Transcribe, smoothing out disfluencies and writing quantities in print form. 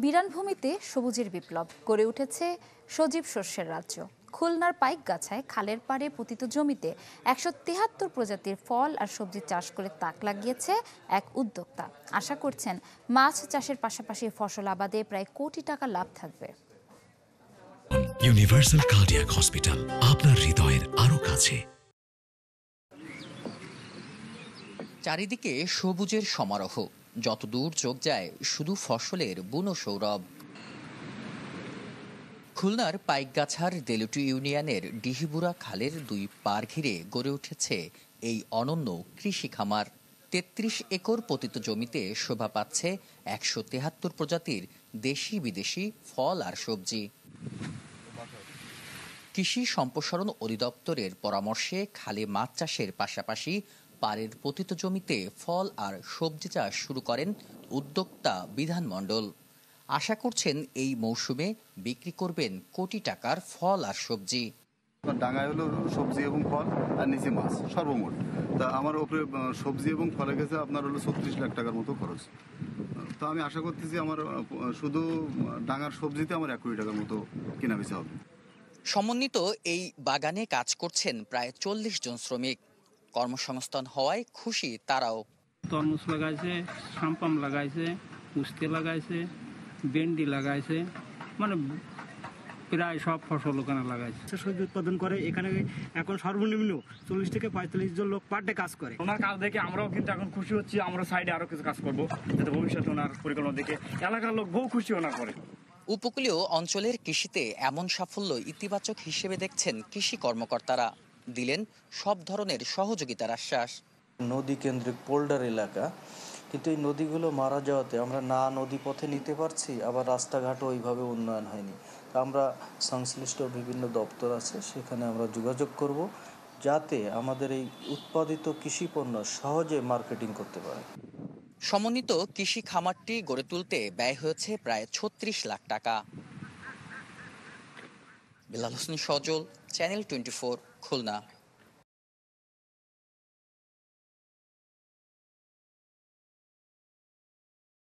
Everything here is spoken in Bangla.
বিরানভূমিতে সবুজের বিপ্লব গড়ে উঠেছে সজীব শস্যের রাজ্য। খুলনার পাইকগাছায় খালের পাড়ে পতিত জমিতে ১৭৩ প্রজাতির ফল আর সবজি চাষ করে তাক লাগিয়েছে এক উদ্যোক্তা। আশা করছেন মাছ চাষের পাশাপাশি ফসল আবাদে প্রায় কোটি টাকা লাভ থাকবে। ইউনিভার্সাল কার্ডিয়াক হসপিটাল, আপনার হৃদয়ের আরো কাছে। চারিদিকে সবুজের সমারোহ, যতদূর চোখ যায় শুধু ফসলের বুনো সৌরভ। খুলনার পাইকগাছার দেলুটি ইউনিয়নের ডিহিবুড়া খালের দুই পাড় ঘিরে গড়ে উঠেছে এই অনন্য কৃষি খামার। ৩৩ একর পতিত জমিতে শোভা পাচ্ছে ১৭৩ প্রজাতির দেশি বিদেশি ফল আর সবজি। কৃষি সম্প্রসারণ অধিদপ্তরের পরামর্শে খালে মাছ চাষের পাশাপাশি পাড়ের পতিত জমিতে ফল আর সবজি চাষ শুরু করেন উদ্যোক্তা বিধান মণ্ডল। আশা করছেন এই মৌসুমে বিক্রি করবেন কোটি টাকার ফল আর সবজি। ডাঙায় হলো সবজি এবং ফল আর নিচে মাছ সর্বমোট। তা আমার উপরে সবজি এবং ফলে গেছে আপনার হলো ৩৬ লাখ টাকার মতো খরচ। তো আমি আশা করতেছি আমার শুধু ডাঙার সবজিতে আমার ১ কোটি টাকার মতো কেনা বেচা হবে। সমন্বিত এই বাগানে কাজ করছেন প্রায় ৪০ জন শ্রমিক। কর্মসংস্থান হওয়ায় খুশি তারাও। তরমুজ লাগাইছে, সাম্পাম লাগাইছে, উস্তে লাগাইছে, ভেন্ডি লাগাইছে, মানে প্রায় সব ফসল ওখানে লাগাইছে। সবজি উৎপাদন করে এখানে এখন সর্বনিম্ন ৪০ থেকে ৪৫ জন লোক পার ডে কাজ করে। ওনার কাজ দেখে আমরাও কিন্তু এখন খুশি হচ্ছি। আমরা সাইডে আরো কিছু কাজ করবো, যাতে ভবিষ্যতে ওনার পরিকল্পনা দেখে এলাকার লোক বহু খুশি ওনার করে। উপকূলীয় অঞ্চলের কৃষিতে এমন সাফল্য ইতিবাচক হিসেবে দেখছেন কৃষি কর্মকর্তারা। দিলেন সব ধরনের সহযোগিতার আশ্বাস। নদী কেন্দ্রিক পোল্ডার এলাকা, কিন্তু এই নদীগুলো মারা যাওয়াতে আমরা না নদী পথে নিতে পারছি, আবার রাস্তাঘাটও ওইভাবে উন্নয়ন হয়নি। আমরা সংশ্লিষ্ট বিভিন্ন দপ্তর আছে, সেখানে আমরা যোগাযোগ করব যাতে আমাদের এই উৎপাদিত কৃষি পণ্য সহজে মার্কেটিং করতে পারে। সমন্বিত কৃষি খামারটি গড়ে তুলতে ব্যয় হয়েছে প্রায় ৩৬ লাখ টাকা। বিলাল হোসেন সজল, চ্যানেল 24, খুলনা।